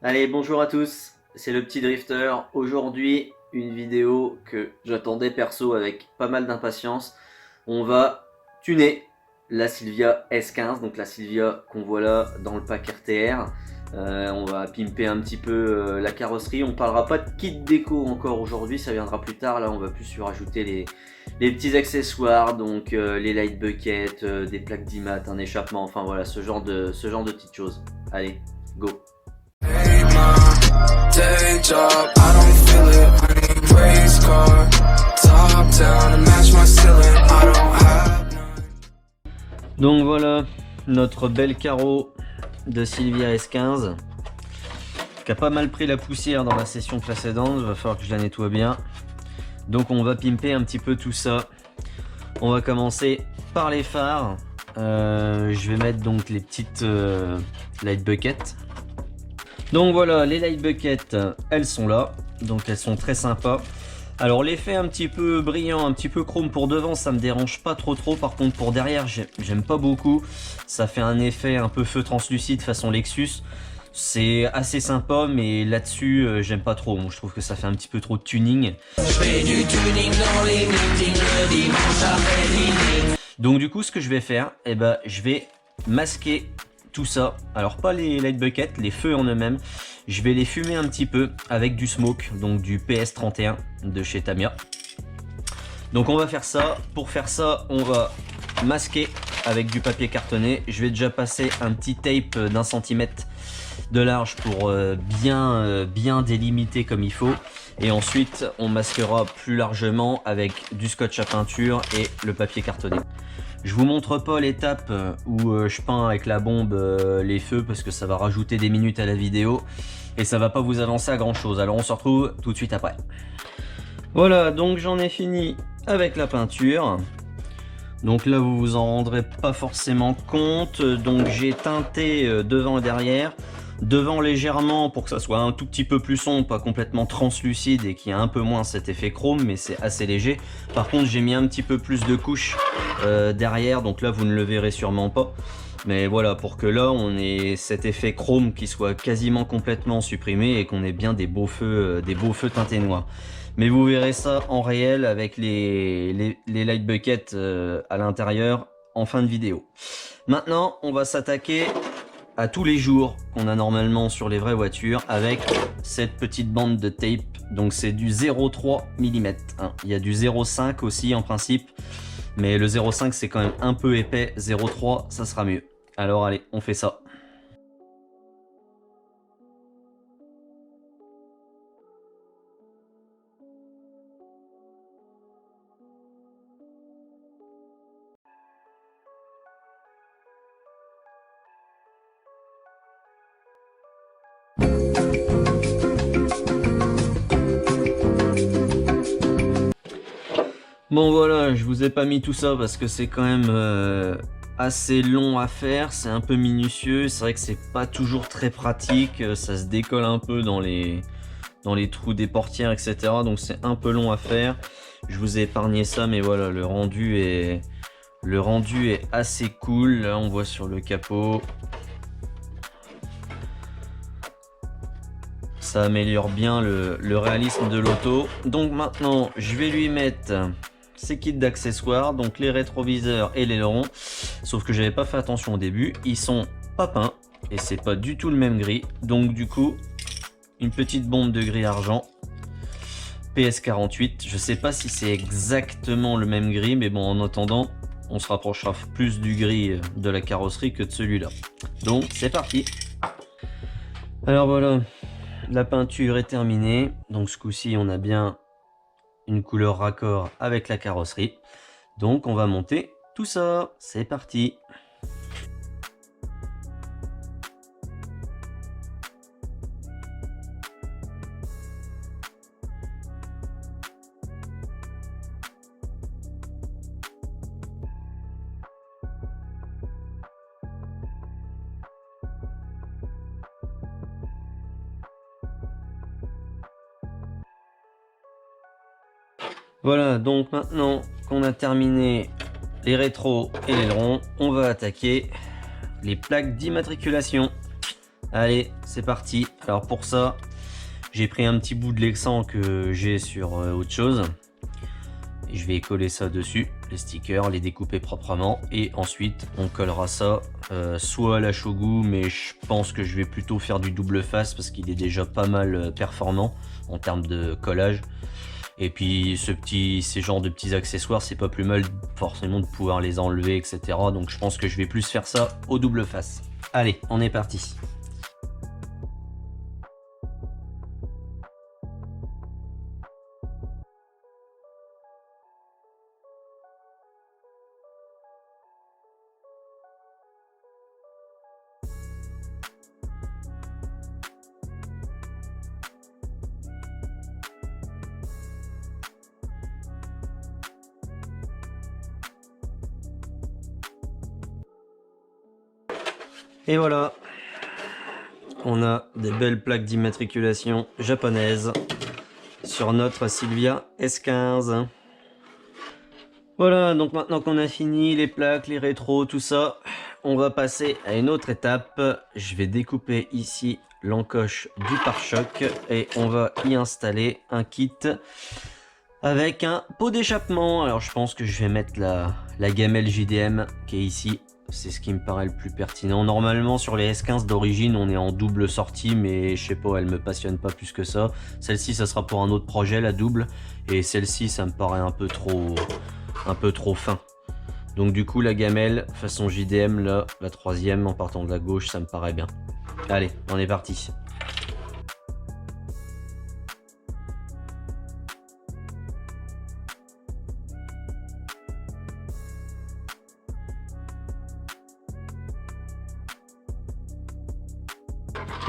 Allez, bonjour à tous, c'est le petit drifter. Aujourd'hui, une vidéo que j'attendais perso avec pas mal d'impatience. On va tuner la Silvia S15, donc la Silvia qu'on voit là dans le pack RTR. On va pimper un petit peu la carrosserie. On parlera pas de kit déco encore aujourd'hui, ça viendra plus tard. Là, on va plus surajouter les petits accessoires, donc les light buckets, des plaques d'IMAT, un échappement, enfin voilà, ce genre de petites choses. Allez, go! Day job, I don't feel it. I need race car, top down to match my ceiling. I don't have none. Donc voilà notre bel carreau de Silvia S15 qui a pas mal pris la poussière dans la session précédente. Il va falloir que je la nettoie bien. Donc on va pimper un petit peu tout ça. On va commencer par les phares. Je vais mettre donc les petites light buckets. Donc voilà, les light buckets, elles sont là, donc elles sont très sympas. Alors l'effet un petit peu brillant, un petit peu chrome pour devant, ça me dérange pas trop. Par contre pour derrière, j'aime pas beaucoup. Ça fait un effet un peu feu translucide façon Lexus. C'est assez sympa, mais là-dessus, j'aime pas trop. Moi, je trouve que ça fait un petit peu trop de tuning. Je fais du tuning dans les meetings le dimanche après dîner. Donc du coup, ce que je vais faire, je vais masquer tout ça. Alors pas les light buckets, les feux en eux-mêmes. Je vais les fumer un petit peu avec du smoke, donc du PS31 de chez Tamiya. Donc on va faire ça. Pour faire ça, on va masquer avec du papier cartonné. Je vais déjà passer un petit tape d'1 centimètre de large pour bien délimiter comme il faut. Et ensuite, on masquera plus largement avec du scotch à peinture et le papier cartonné. Je vous montre pas l'étape où je peins avec la bombe les feux parce que ça va rajouter des minutes à la vidéo et ça va pas vous avancer à grand chose. Alors on se retrouve tout de suite après. Voilà, donc j'en ai fini avec la peinture. Donc là vous vous en rendrez pas forcément compte. Donc j'ai teinté devant et derrière. Devant légèrement pour que ça soit un tout petit peu plus sombre, pas complètement translucide et qu'il y ait un peu moins cet effet chrome, mais c'est assez léger. Par contre j'ai mis un petit peu plus de couches derrière, donc là vous ne le verrez sûrement pas. Mais voilà, pour que là on ait cet effet chrome qui soit quasiment complètement supprimé et qu'on ait bien des beaux feux teintés noirs. Mais vous verrez ça en réel avec les light buckets à l'intérieur en fin de vidéo. Maintenant on va s'attaquer à tous les jours qu'on a normalement sur les vraies voitures avec cette petite bande de tape. Donc c'est du 0,3 mm. Hein. Il y a du 0,5 aussi en principe. Mais le 0,5 c'est quand même un peu épais. 0,3 ça sera mieux. Alors allez, on fait ça. Bon voilà, je vous ai pas mis tout ça parce que c'est quand même assez long à faire, c'est un peu minutieux, c'est vrai que c'est pas toujours très pratique, ça se décolle un peu dans les trous des portières etc. Donc c'est un peu long à faire. Je vous ai épargné ça mais voilà, le rendu est assez cool. Là on voit sur le capot. Ça améliore bien le réalisme de l'auto. Donc maintenant je vais lui mettre ces kits d'accessoires, donc les rétroviseurs et l'aileron. Sauf que j'avais pas fait attention au début, ils sont pas peints et c'est pas du tout le même gris. Donc du coup, une petite bombe de gris argent PS48. Je sais pas si c'est exactement le même gris, mais bon, en attendant, on se rapprochera plus du gris de la carrosserie que de celui-là. Donc c'est parti. Alors voilà, la peinture est terminée. Donc ce coup-ci, on a bien une couleur raccord avec la carrosserie. Donc on va monter tout ça. C'est parti. Voilà, donc maintenant qu'on a terminé les rétros et l'aileron, on va attaquer les plaques d'immatriculation. Allez, c'est parti. Alors pour ça, j'ai pris un petit bout de Lexan que j'ai sur autre chose. Et je vais coller ça dessus, les stickers, les découper proprement. Et ensuite, on collera ça soit à la Shogu, mais je pense que je vais plutôt faire du double face parce qu'il est déjà pas mal performant en termes de collage. Et puis ces genres de petits accessoires, c'est pas plus mal forcément de pouvoir les enlever, etc. Donc je pense que je vais plus faire ça au double face. Allez, on est parti. Et voilà, on a des belles plaques d'immatriculation japonaises sur notre Silvia S15. Voilà, donc maintenant qu'on a fini les plaques, les rétros, tout ça, on va passer à une autre étape. Je vais découper ici l'encoche du pare-choc et on va y installer un kit avec un pot d'échappement. Alors je pense que je vais mettre la gamelle JDM qui est ici. C'est ce qui me paraît le plus pertinent. Normalement sur les S15 d'origine on est en double sortie, mais je sais pas, elle me passionne pas plus que ça. Celle-ci ça sera pour un autre projet, la double, et celle-ci ça me paraît un peu trop fin. Donc du coup la gamelle façon JDM là, la troisième en partant de la gauche, ça me paraît bien. Allez, on est parti.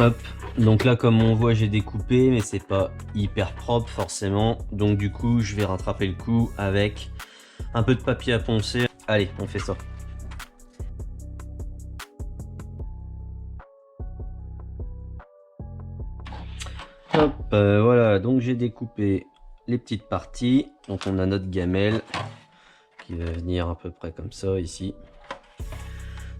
Hop, donc là comme on voit j'ai découpé, mais c'est pas hyper propre forcément, donc du coup je vais rattraper le coup avec un peu de papier à poncer. Allez, on fait ça. Hop, voilà, donc j'ai découpé les petites parties, donc on a notre gamelle qui va venir à peu près comme ça ici.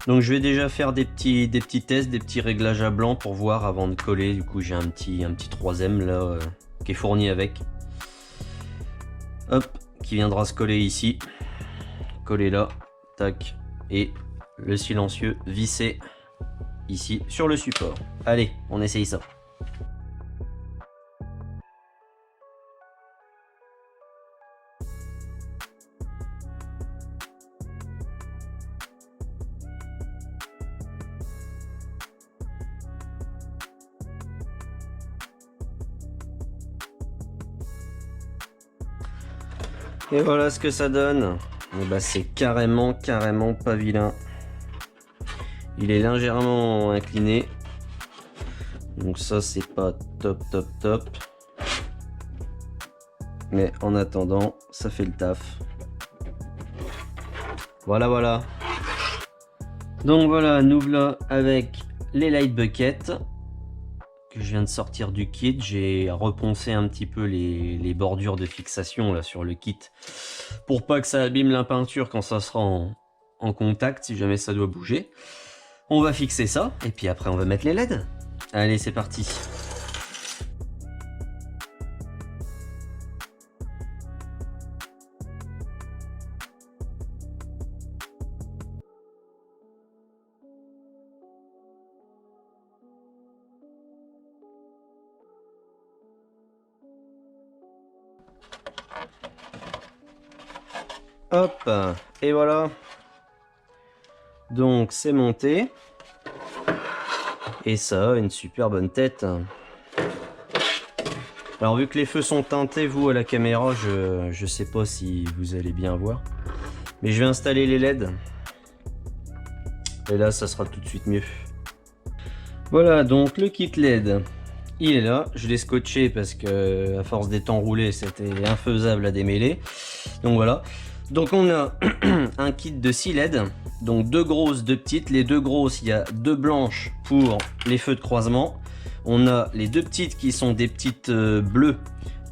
Donc je vais déjà faire des petits tests, des petits réglages à blanc pour voir avant de coller. Du coup j'ai un petit 3M là qui est fourni avec. Hop, qui viendra se coller ici. Coller là, tac. Et le silencieux vissé ici sur le support. Allez, on essaye ça. Et voilà ce que ça donne. Et bah c'est carrément pas vilain. Il est légèrement incliné. Donc ça c'est pas top. Mais en attendant, ça fait le taf. Voilà. Donc voilà, nous voilà avec les light buckets que je viens de sortir du kit. J'ai reponcé un petit peu les bordures de fixation là sur le kit pour pas que ça abîme la peinture quand ça sera en contact, si jamais ça doit bouger. On va fixer ça et puis après on va mettre les LED. Allez, c'est parti. Hop, et voilà. Donc c'est monté. Et ça a une super bonne tête. Alors vu que les feux sont teintés, vous à la caméra, je sais pas si vous allez bien voir. Mais je vais installer les LED. Et là ça sera tout de suite mieux. Voilà, donc le kit LED, il est là. Je l'ai scotché parce que à force des temps roulés, c'était infaisable à démêler. Donc voilà. Donc on a un kit de 6 LED, donc 2 grosses, 2 petites. Les 2 grosses, il y a 2 blanches pour les feux de croisement. On a les 2 petites qui sont des petites bleues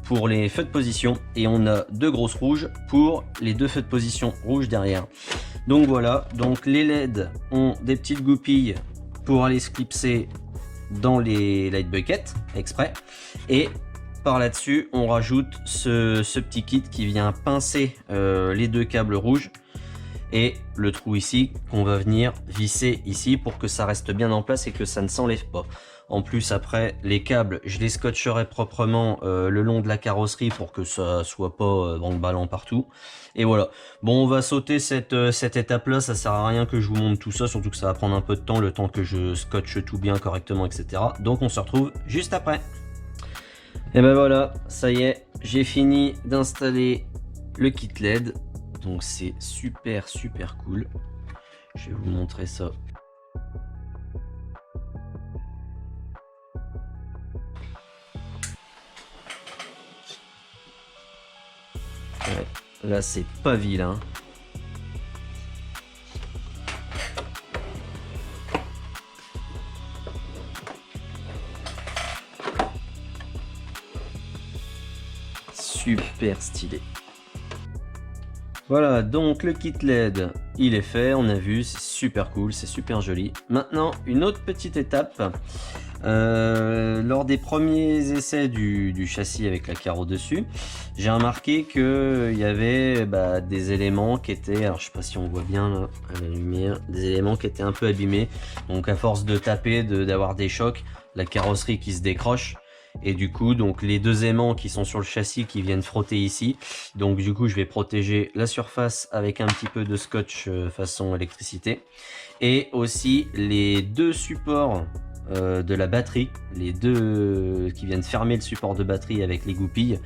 pour les feux de position. Et on a 2 grosses rouges pour les 2 feux de position rouges derrière. Donc voilà, donc les LED ont des petites goupilles pour aller se clipser dans les light buckets exprès. Et par là-dessus, on rajoute ce petit kit qui vient pincer les deux câbles rouges et le trou ici qu'on va venir visser ici pour que ça reste bien en place et que ça ne s'enlève pas. En plus, après, les câbles, je les scotcherai proprement le long de la carrosserie pour que ça soit pas ballant partout. Et voilà. Bon, on va sauter cette étape-là. Ça sert à rien que je vous montre tout ça, surtout que ça va prendre un peu de temps, le temps que je scotche tout bien correctement, etc. Donc, on se retrouve juste après. Et ben voilà, ça y est, j'ai fini d'installer le kit LED. Donc, c'est super cool. Je vais vous montrer ça. Ouais, là c'est pas vilain. Super stylé. Voilà, donc le kit LED, il est fait, on a vu, c'est super cool, c'est super joli. Maintenant, une autre petite étape. Lors des premiers essais du châssis avec la carreau dessus, j'ai remarqué qu'il y avait des éléments qui étaient, alors je sais pas si on voit bien là à la lumière, des éléments qui étaient un peu abîmés. Donc à force de taper, d'avoir des chocs, la carrosserie qui se décroche. Et du coup, donc les deux aimants qui sont sur le châssis qui viennent frotter ici. Donc du coup, je vais protéger la surface avec un petit peu de scotch façon électricité. Et aussi les deux supports de la batterie, les deux qui viennent fermer le support de batterie avec les goupilles.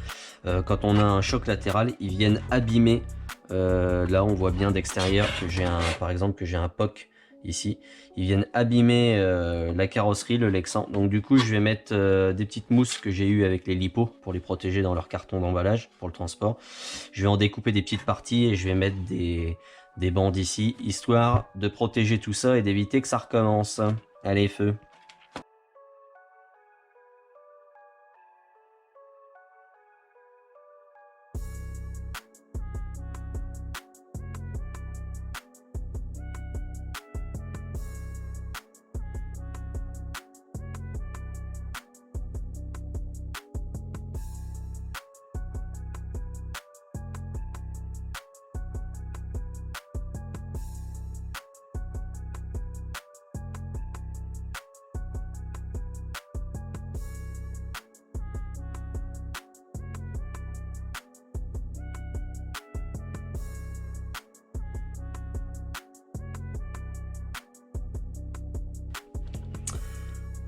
Quand on a un choc latéral, ils viennent abîmer. Là, on voit bien d'extérieur que j'ai par exemple, que j'ai un POC ici. Ils viennent abîmer la carrosserie, le Lexan. Donc du coup, je vais mettre des petites mousses que j'ai eues avec les lipos pour les protéger dans leur carton d'emballage pour le transport. Je vais en découper des petites parties et je vais mettre des bandes ici, histoire de protéger tout ça et d'éviter que ça recommence. Allez, feu!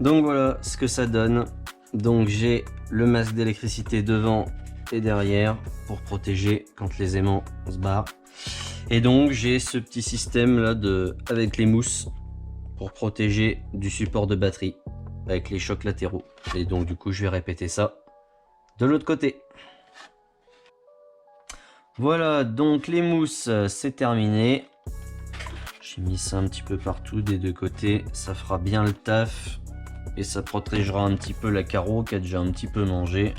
Donc voilà ce que ça donne. Donc j'ai le masque d'électricité devant et derrière pour protéger quand les aimants se barrent. Et donc j'ai ce petit système là avec les mousses pour protéger du support de batterie avec les chocs latéraux. Et donc du coup je vais répéter ça de l'autre côté. Voilà, donc les mousses c'est terminé. J'ai mis ça un petit peu partout des deux côtés, ça fera bien le taf. Et ça protégera un petit peu la carreau qui a déjà un petit peu mangé.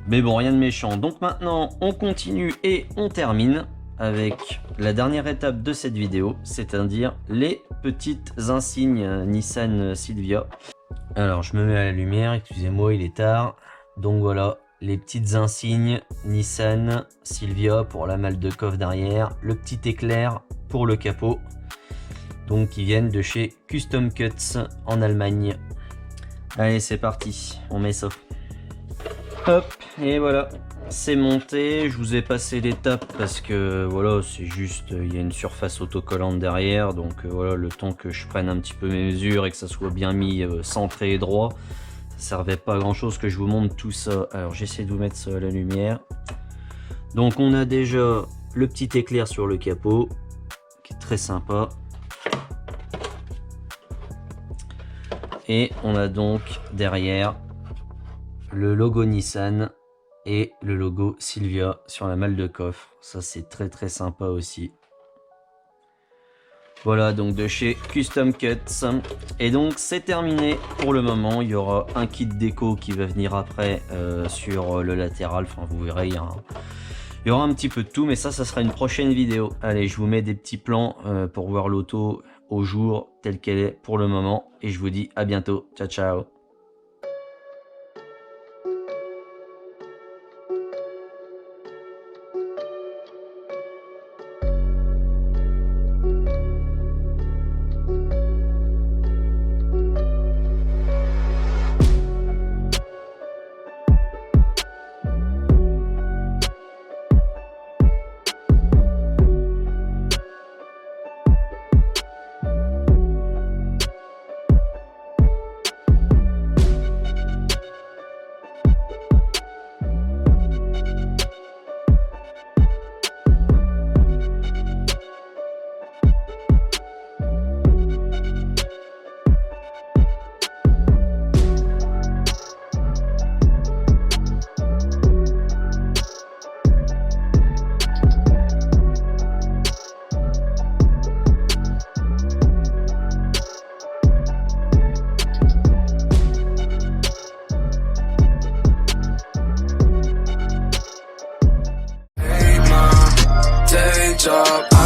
Mais bon, rien de méchant. Donc maintenant, on continue et on termine avec la dernière étape de cette vidéo, c'est-à-dire les petites insignes Nissan Silvia. Alors, je me mets à la lumière, excusez-moi, il est tard. Donc voilà, les petites insignes Nissan Silvia pour la malle de coffre derrière, le petit éclair pour le capot. Donc qui viennent de chez Custom Cuts en Allemagne. Allez, c'est parti, on met ça. Hop, et voilà, c'est monté. Je vous ai passé l'étape parce que voilà, c'est juste, il y a une surface autocollante derrière. Donc voilà, le temps que je prenne un petit peu mes mesures et que ça soit bien mis centré et droit. Ça servait pas à grand chose que je vous montre tout ça. Alors j'essaie de vous mettre ça à la lumière. Donc on a déjà le petit éclair sur le capot qui est très sympa. Et on a donc derrière le logo Nissan et le logo Silvia sur la malle de coffre. Ça c'est très sympa aussi. Voilà, donc de chez Custom Cuts. Et donc c'est terminé pour le moment. Il y aura un kit déco qui va venir après sur le latéral. Enfin vous verrez, il y aura un petit peu de tout, mais ça sera une prochaine vidéo. Allez, je vous mets des petits plans pour voir l'auto au jour telle qu'elle est pour le moment. Et je vous dis à bientôt. Ciao, ciao. Day job.